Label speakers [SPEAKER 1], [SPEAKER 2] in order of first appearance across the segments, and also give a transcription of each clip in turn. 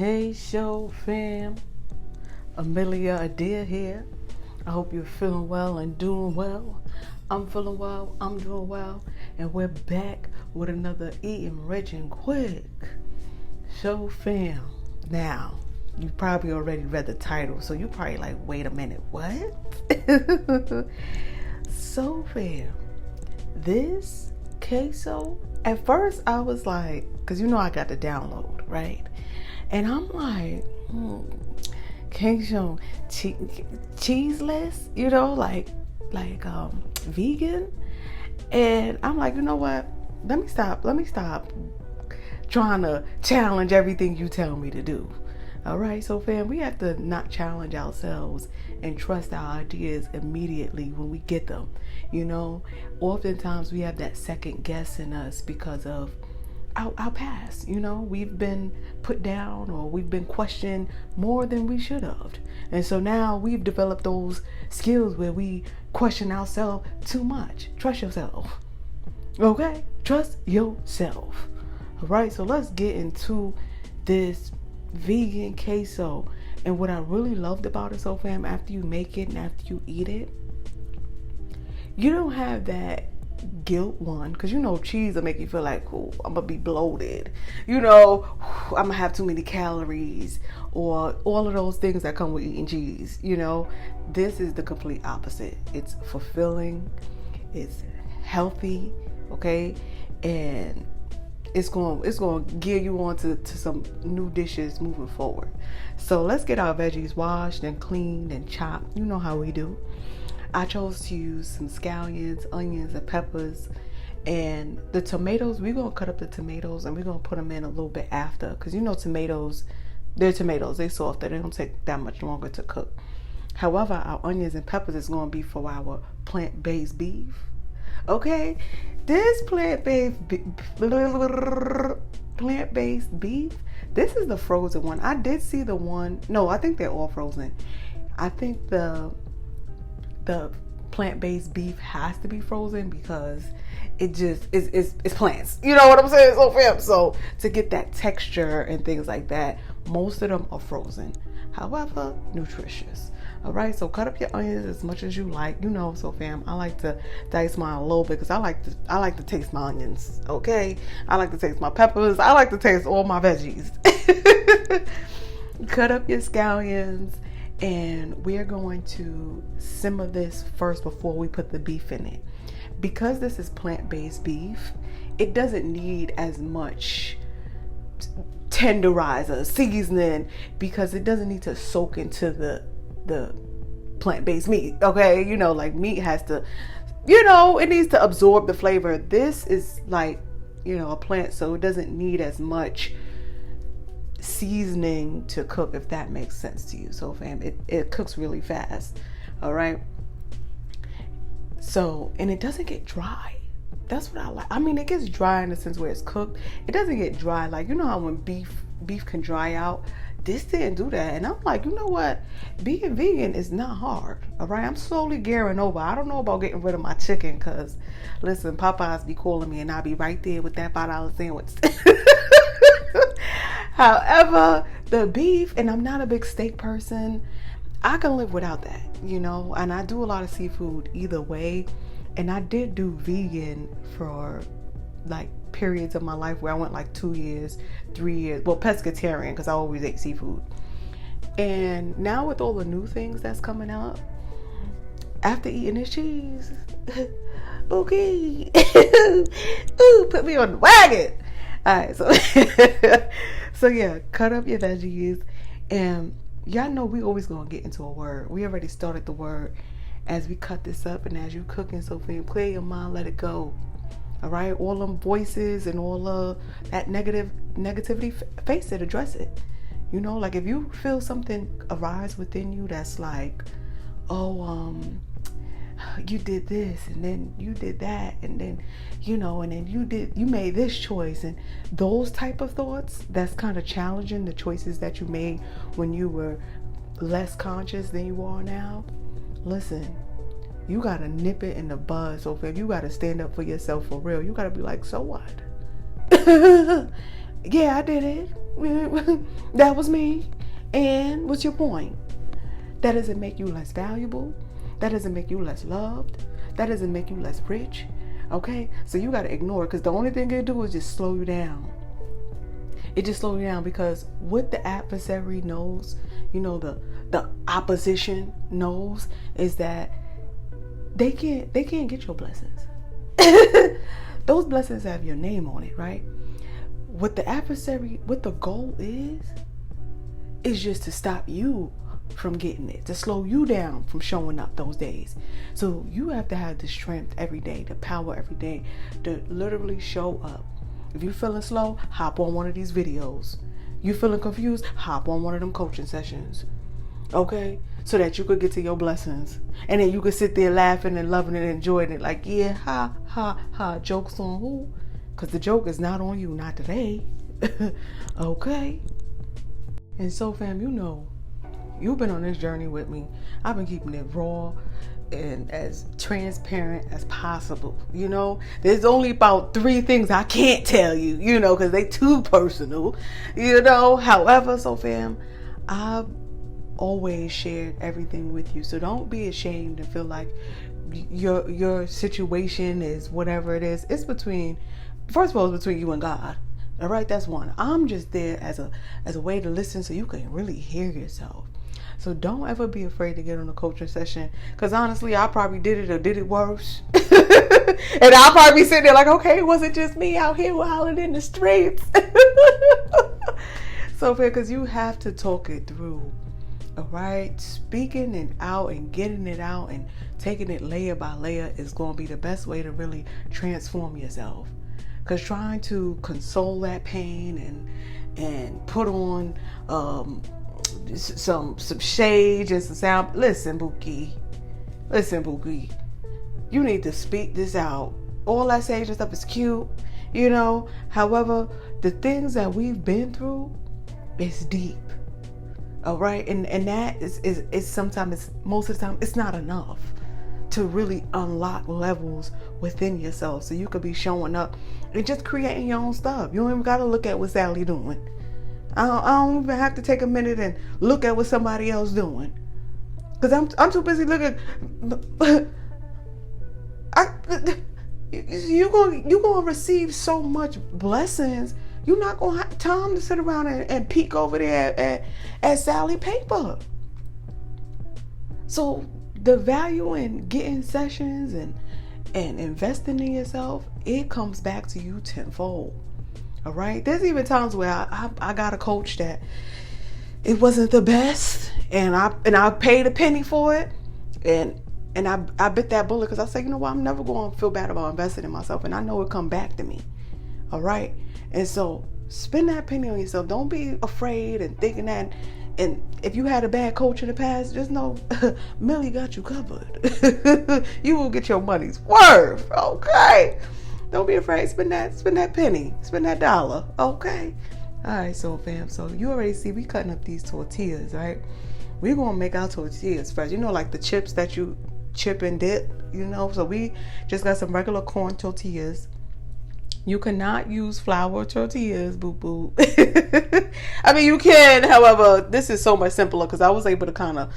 [SPEAKER 1] Hey show fam, CoachAmeliaAdair here. I hope you're feeling well and doing well. I'm feeling well, I'm doing well, and we're back with another Eating Rich and Quick show fam. Now, you probably already read the title, so you're probably like, wait a minute, what? So fam, this queso, at first I was like, because you know I got the download, right? And I'm like, queso, cheeseless, you know, like vegan. And I'm like, you know what? Let me stop trying to challenge everything you tell me to do. All right, so fam, we have to not challenge ourselves and trust our ideas immediately when we get them. You know, oftentimes we have that second guess in us because of our past. You know, we've been put down or we've been questioned more than we should have. And so now we've developed those skills where we question ourselves too much. Trust yourself. Okay? Trust yourself. All right, so let's get into this vegan queso. And what I really loved about it, so fam, after you make it and after you eat it, you don't have that guilt one, because you know cheese will make you feel like, oh, I'm gonna be bloated, you know, I'm gonna have too many calories, or all of those things that come with eating cheese. You know, this is the complete opposite. It's fulfilling, it's healthy, okay, and it's going to gear you on to some new dishes moving forward. So let's get our veggies washed and cleaned and chopped. You know how we do. I chose to use some scallions, onions, and peppers. And the tomatoes, we're going to cut up the tomatoes and we're going to put them in a little bit after. Because you know tomatoes, they're softer. They don't take that much longer to cook. However, our onions and peppers is going to be for our plant-based beef. Okay? This plant-based beef, this is the frozen one. I did see the one, no, I think they're all frozen. I think the plant-based beef has to be frozen because it just is plants. You know what I'm saying? So fam, so to get that texture and things like that, most of them are frozen. However, nutritious. All right, so cut up your onions as much as you like. You know, so fam, I like to dice mine a little bit because I like to taste my onions. Okay, I like to taste my peppers. I like to taste all my veggies. Cut up your scallions. And we're going to simmer this first before we put the beef in it. Because this is plant-based beef, it doesn't need as much tenderizer, seasoning, because it doesn't need to soak into the plant-based meat. Okay, you know, like meat has to, you know, it needs to absorb the flavor. This is like, you know, a plant, so it doesn't need as much seasoning to cook, if that makes sense to you. So fam, it cooks really fast. All right, so, and it doesn't get dry. That's what I like. I mean, it gets dry in the sense where it's cooked. It doesn't get dry, like, you know how when beef can dry out. This didn't do that. And I'm like, you know what, being vegan is not hard. All right, I'm slowly gearing over. I don't know about getting rid of my chicken, because listen, Popeyes be calling me and I'll be right there with that $5 sandwich. However, the beef, and I'm not a big steak person, I can live without that, you know, and I do a lot of seafood either way. And I did do vegan for like periods of my life where I went like 2 years, 3 years, well, pescatarian, because I always ate seafood. And now with all the new things that's coming up, after eating this cheese, okay, ooh, put me on the wagon. All right, so yeah, cut up your veggies, and y'all know we always gonna get into a word. We already started the word as we cut this up, and as you cooking, so fam, clear your mind, let it go. All right, all them voices and all of that negativity, face it, address it. You know, like if you feel something arise within you that's like, oh, you did this and then you did that and then, you know, and then you made this choice, and those type of thoughts, that's kind of challenging the choices that you made when you were less conscious than you are now. Listen, you gotta nip it in the bud. So if you gotta stand up for yourself for real, you gotta be like, so what? Yeah, I did it. That was me. And what's your point? That doesn't make you less valuable. That doesn't make you less loved. That doesn't make you less rich. Okay? So you got to ignore it, because the only thing it'll do is just slow you down. It just slows you down, because what the adversary knows, the opposition knows, is that they can't get your blessings. Those blessings have your name on it, right? What the goal is just to stop you from getting it, to slow you down from showing up those days. So you have to have the strength every day, the power every day to literally show up. If you're feeling slow, hop on one of these videos. You feeling confused, hop on one of them coaching sessions. Okay? So that you could get to your blessings. And then you could sit there laughing and loving it and enjoying it. Like, yeah, ha, ha, ha. Joke's on who? Because the joke is not on you, not today. Okay? And so, fam, you've been on this journey with me. I've been keeping it raw and as transparent as possible. There's only about 3 things I can't tell you, because they too personal, However, so fam, I've always shared everything with you. So don't be ashamed and feel like your situation is whatever it is. It's between you and God. All right, that's one. I'm just there as a way to listen so you can really hear yourself. So don't ever be afraid to get on a coaching session, because honestly, I probably did it or did it worse. And I'll probably be sitting there like, okay, was it just me out here wilding in the streets? So fair, because you have to talk it through. All right, speaking it out and getting it out and taking it layer by layer is going to be the best way to really transform yourself. Because trying to console that pain and put on some shade and some sound. Listen, Bookie. You need to speak this out. All that sage and stuff is cute, However, the things that we've been through is deep. All right, and that is sometimes, most of the time, it's not enough to really unlock levels within yourself, so you could be showing up and just creating your own stuff. You don't even got to look at what Sally doing. I don't even have to take a minute and look at what somebody else doing, because I'm too busy looking. You're gonna receive so much blessings. You're not gonna have time to sit around and peek over there at Sally paper. So the value in getting sessions and investing in yourself, it comes back to you tenfold. All right. There's even times where I got a coach that it wasn't the best, and I paid a penny for it, and I bit that bullet, because I said, you know what, I'm never going to feel bad about investing in myself, and I know it'll come back to me. All right. And so spend that penny on yourself. Don't be afraid and thinking that. And if you had a bad coach in the past, just know Millie got you covered. You will get your money's worth. Okay. Don't be afraid. Spend that penny. Spend that dollar. Okay. All right, so fam. So you already see we cutting up these tortillas, right? We're going to make our tortillas first. Like the chips that you chip and dip, So we just got some regular corn tortillas. You cannot use flour tortillas, boo-boo. I mean, you can. However, this is so much simpler, because I was able to kind of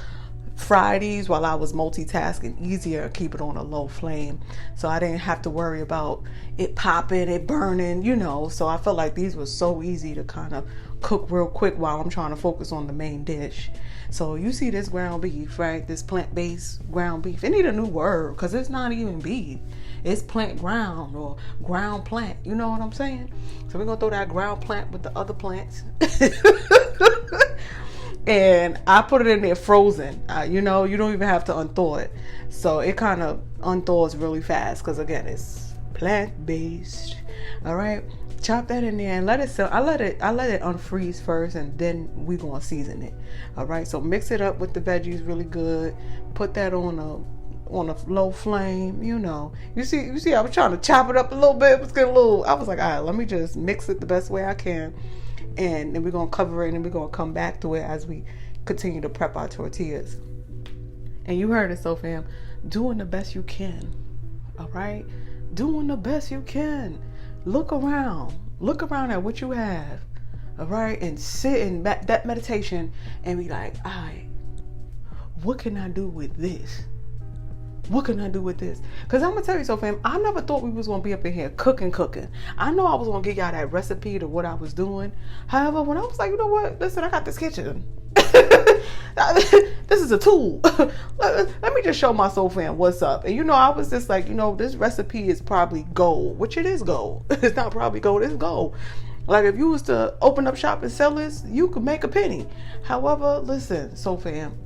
[SPEAKER 1] fry these while I was multitasking, easier, keep it on a low flame, so I didn't have to worry about it popping, it burning, So I felt like these were so easy to kind of cook real quick while I'm trying to focus on the main dish. So you see this ground beef, right? This plant-based ground beef. It need a new word, because it's not even beef. It's plant ground, or ground plant. You know what I'm saying? So we're going to throw that ground plant with the other plants. And I put it in there frozen. You don't even have to unthaw it. So it kind of unthaws really fast, because again, it's plant-based. All right. Chop that in there and let it sit. I let it unfreeze first, and then we're going to season it. All right. So mix it up with the veggies really good. Put that on a low flame. You see I was trying to chop it up a little bit. It was getting a little, I was like, all right, let me just mix it the best way I can, and then we're going to cover it, and we're going to come back to it as we continue to prep our tortillas. And you heard it, so fam, doing the best you can. All right, doing the best you can. Look around at what you have. All right. And sit in that meditation and be like, all right, what can I do with this? What can I do with this? Because I'm going to tell you so, fam, I never thought we was going to be up in here cooking. I know I was going to give y'all that recipe to what I was doing. However, when I was like, you know what? Listen, I got this kitchen. This is a tool. Let me just show my soul fam what's up. And I was just like, this recipe is probably gold, which it is gold. It's not probably gold, it's gold. Like if you was to open up shop and sell this, you could make a penny. However, listen, soul fam,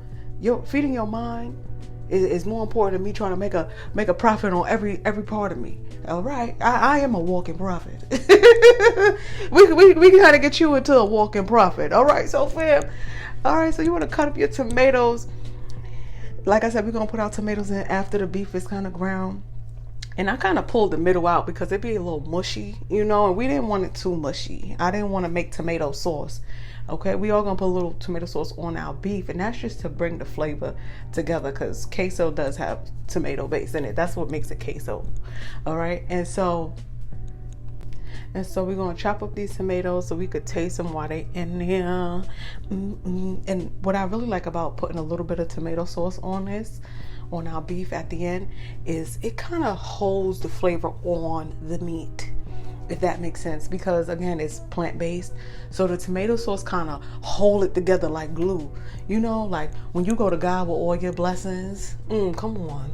[SPEAKER 1] feeding your mind is more important than me trying to make a profit on every part of me. All right, I am a walking profit. we gotta get you into a walking profit. All right, so fam. All right, so you want to cut up your tomatoes. Like I said, we're gonna put our tomatoes in after the beef is kind of ground. And I kind of pulled the middle out because it'd be a little mushy, and we didn't want it too mushy. I didn't want to make tomato sauce. Okay, we are gonna put a little tomato sauce on our beef, and that's just to bring the flavor together because queso does have tomato base in it. That's what makes it queso. All right, and so we're gonna chop up these tomatoes so we could taste them while they in there. And what I really like about putting a little bit of tomato sauce on our beef at the end is it kind of holds the flavor on the meat. If that makes sense, because again, it's plant-based, so the tomato sauce kind of hold it together like glue. Like when you go to God with all your blessings, come on,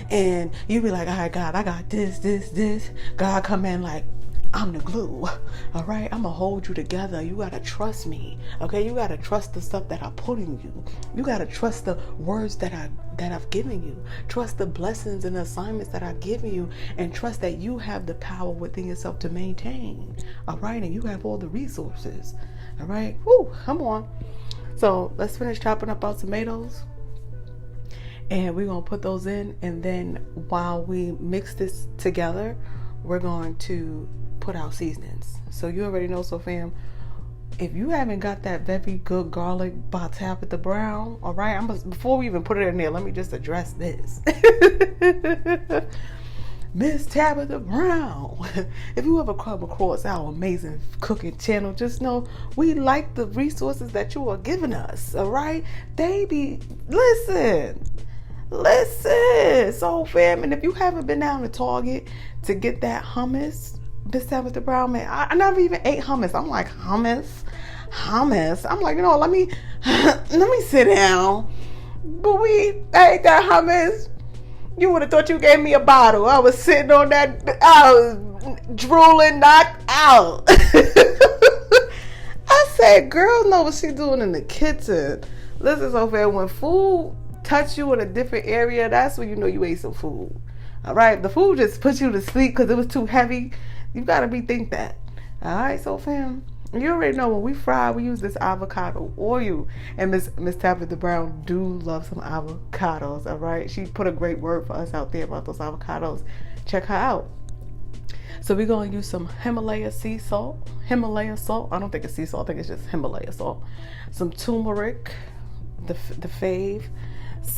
[SPEAKER 1] and you be like, all right, God, I got this. God come in like, I'm the glue. All right, I'm gonna hold you together. You gotta trust me. Okay, you gotta trust the stuff that I put in you. You gotta trust the words that I've given you. Trust the blessings and assignments that I've given you, and trust that you have the power within yourself to maintain. All right, and you have all the resources. All right, whoo, come on. So let's finish chopping up our tomatoes, and we're gonna put those in, and then while we mix this together, we're going to put out seasonings. So you already know, so fam, if you haven't got that very good garlic by Tabitha Brown, all right, before we even put it in there, let me just address this. Miss Tabitha Brown, if you ever come across our amazing cooking channel, just know we like the resources that you are giving us. All right, baby, listen, so fam, and if you haven't been down to Target to get that hummus, Miss Tabitha Brown, man, I never even ate hummus. I'm like, hummus. I'm like, let me sit down. But we ate that hummus. You would have thought you gave me a bottle. I was sitting on that. I was drooling, knocked out. I said, girl, know what she's doing in the kitchen. Listen, Sophia, when food touch you in a different area, that's when you know you ate some food. All right, the food just put you to sleep because it was too heavy. You gotta rethink that. All right, so fam, you already know when we fry, we use this avocado oil, and Miss Tabitha Brown do love some avocados. All right, she put a great word for us out there about those avocados. Check her out. So we're gonna use some Himalaya salt. I don't think it's sea salt. I think it's just Himalaya salt. Some turmeric, the fave.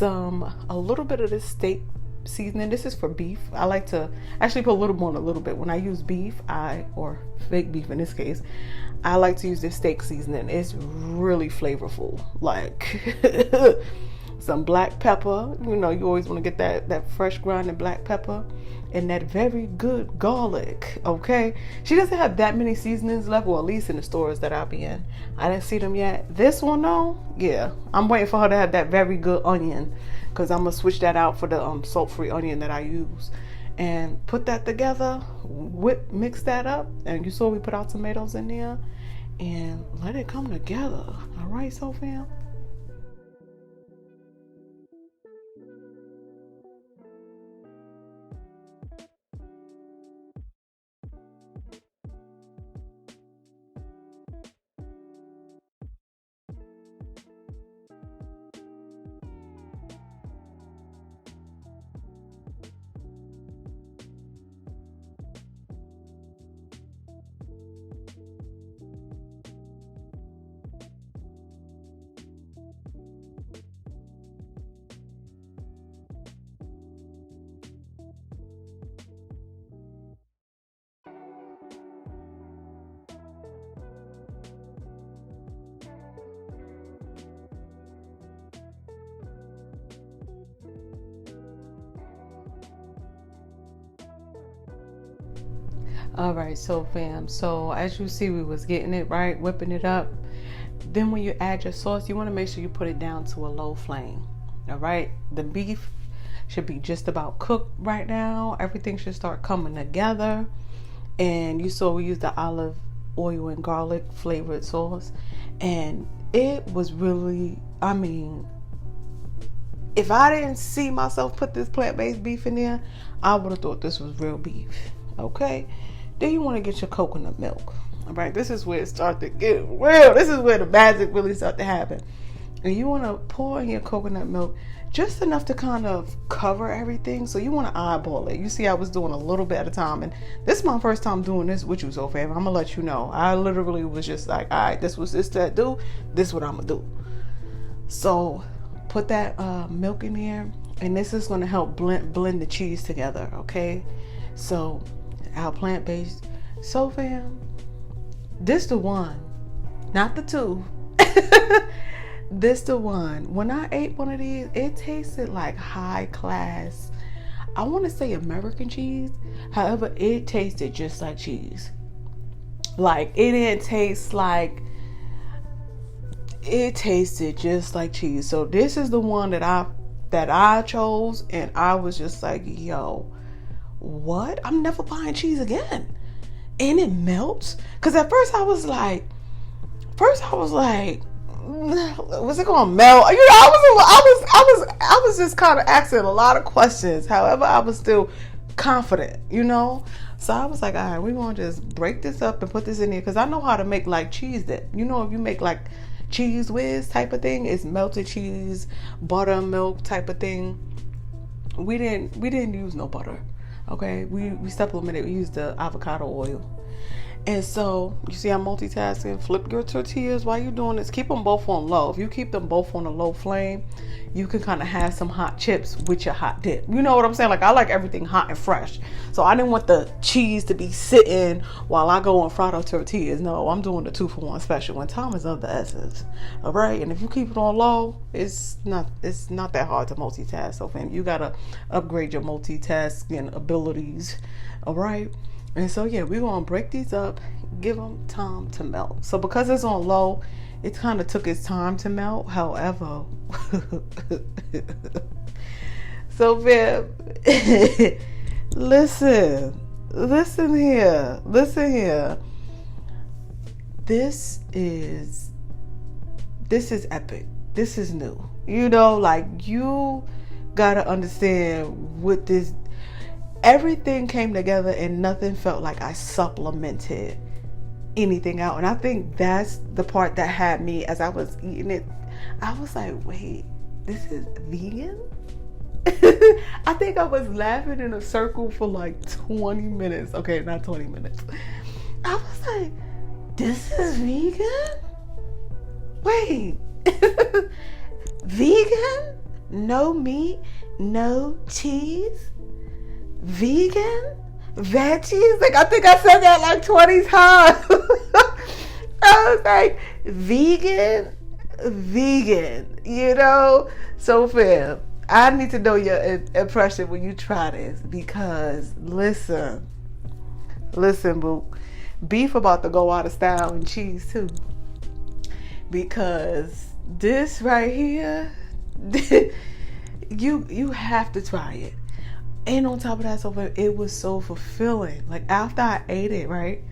[SPEAKER 1] A little bit of this steak seasoning. This is for beef. I like to actually put a little more than a little bit. When I use beef, or fake beef in this case, I like to use this steak seasoning. It's really flavorful. Like some black pepper. You always want to get that fresh grinded black pepper, and that very good garlic. Okay, she doesn't have that many seasonings left, or at least in the stores that I'll be in. I didn't see them yet. This one though, yeah, I'm waiting for her to have that very good onion, because I'm gonna switch that out for the salt-free onion that I use, and put that together, mix that up, and you saw we put our tomatoes in there, and let it come together. All right, so fam. All right, so fam, so as you see, we was getting it right, whipping it up. Then when you add your sauce, you want to make sure you put it down to a low flame. All right, the beef should be just about cooked right now. Everything should start coming together. And you saw we used the olive oil and garlic flavored sauce, and it was really, I mean, if I didn't see myself put this plant-based beef in there, I would have thought this was real beef. Okay, then you want to get your coconut milk. All right, this is where it starts to get real. This is where the magic really starts to happen. And you want to pour in your coconut milk just enough to kind of cover everything. So you want to eyeball it. You see, I was doing a little bit at a time, and this is my first time doing this with you, so fam. I'm gonna let you know. I literally was just like, all right, this was this that do. This is what I'm gonna do. So put that milk in there, and this is gonna help blend the cheese together. Okay, so our plant-based. So fam, this the one, not the two. This the one. When I ate one of these, it tasted like high class, I want to say American cheese. However, it tasted just like cheese. Like, it didn't taste like, it tasted just like cheese. So this is the one that I chose, and I was just like, yo, what? I'm never buying cheese again. And it melts. Because at first I was like, was it gonna melt? You know, I was just kind of asking a lot of questions. However, I was still confident, you know. So I was like, all right, we're gonna just break this up and put this in here, because I know how to make like cheese dip. You know, if you make like cheese whiz type of thing, it's melted cheese, butter, milk type of thing. We didn't use no butter. Okay, we supplemented. We used the avocado oil. And so, you see I'm multitasking. Flip your tortillas while you're doing this. Keep them both on low. If you keep them both on a low flame, you can kind of have some hot chips with your hot dip. You know what I'm saying? Like, I like everything hot and fresh. So I didn't want the cheese to be sitting while I go and fry those tortillas. No, I'm doing the 2-for-1 special. And time is of the essence. All right? And if you keep it on low, it's not that hard to multitask. So, fam, you got to upgrade your multitasking abilities. All right? And so, yeah, we're going to break these up, give them time to melt. So because it's on low, it kind of took its time to melt. However, so, Viv, listen here. This is epic. This is new. You know, like, you got to understand what this. Everything came together and nothing felt like I supplemented anything out. And I think that's the part that had me as I was eating it. I was like, wait, this is vegan? I think I was laughing in a circle for like 20 minutes. Okay, not 20 minutes. I was like, this is vegan? Wait. Vegan? No meat? No cheese? Vegan? Veggies? Like, I think I said that like 20 times. I was like, vegan, you know? So, fam, I need to know your impression when you try this, because listen, boo, beef about to go out of style, and cheese too. Because this right here, you have to try it. And on top of that, so it was so fulfilling. Like, after I ate it, right,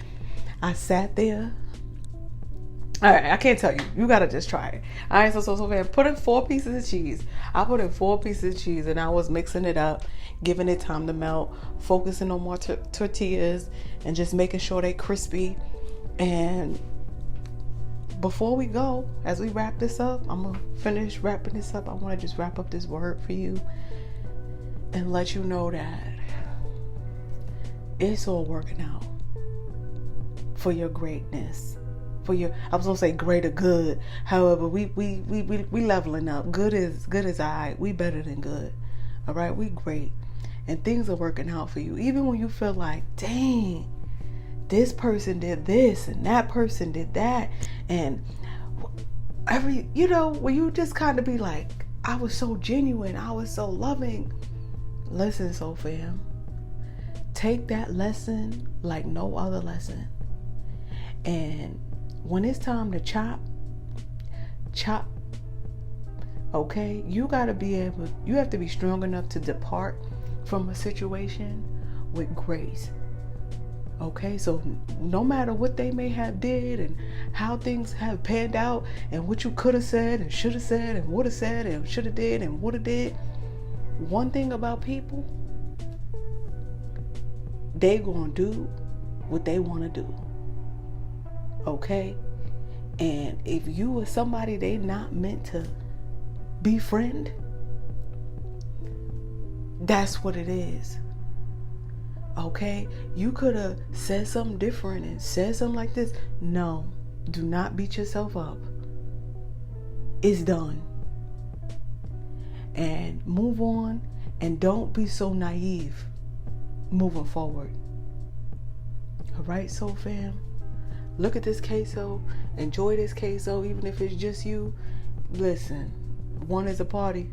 [SPEAKER 1] I sat there. All right, I can't tell you. You got to just try it. All right, so man, put in 4 pieces of cheese. I put in 4 pieces of cheese, and I was mixing it up, giving it time to melt, focusing on more tortillas, and just making sure they crispy. And before we go, as we wrap this up, I'm going to finish wrapping this up. I want to just wrap up this word for you and let you know that it's all working out for your greatness, for your, I was gonna say greater good. However, we leveling up. Good is alright. We better than good. All right, we great, and things are working out for you. Even when you feel like, dang, this person did this and that person did that, and you know, when you just kind of be like, I was so genuine, I was so loving. Listen, so fam, take that lesson like no other lesson. And when it's time to chop, okay? You have to be strong enough to depart from a situation with grace. Okay, so no matter what they may have did and how things have panned out and what you could have said and should have said and would have said and should have did and would have did, one thing about people, they gonna do what they want to do. Okay, and if you are somebody they not meant to befriend, that's what it is. Okay, you could have said something different and said something like this. No, do not beat yourself up. It's done. And move on, and don't be so naive moving forward. All right, soul fam, look at this queso, enjoy this queso, even if it's just you. Listen, one is a party.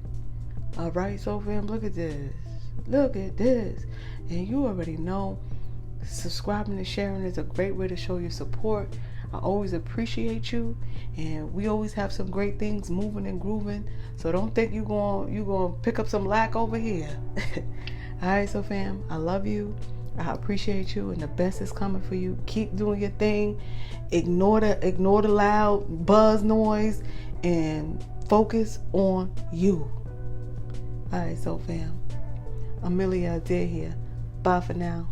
[SPEAKER 1] All right, soul fam, look at this. Look at this. And you already know, subscribing and sharing is a great way to show your support. I always appreciate you, and we always have some great things moving and grooving. So don't think you gonna pick up some lack over here. All right, so fam, I love you. I appreciate you, and the best is coming for you. Keep doing your thing. Ignore the loud buzz noise, and focus on you. All right, so fam, CoachAmeliaAdair here. Bye for now.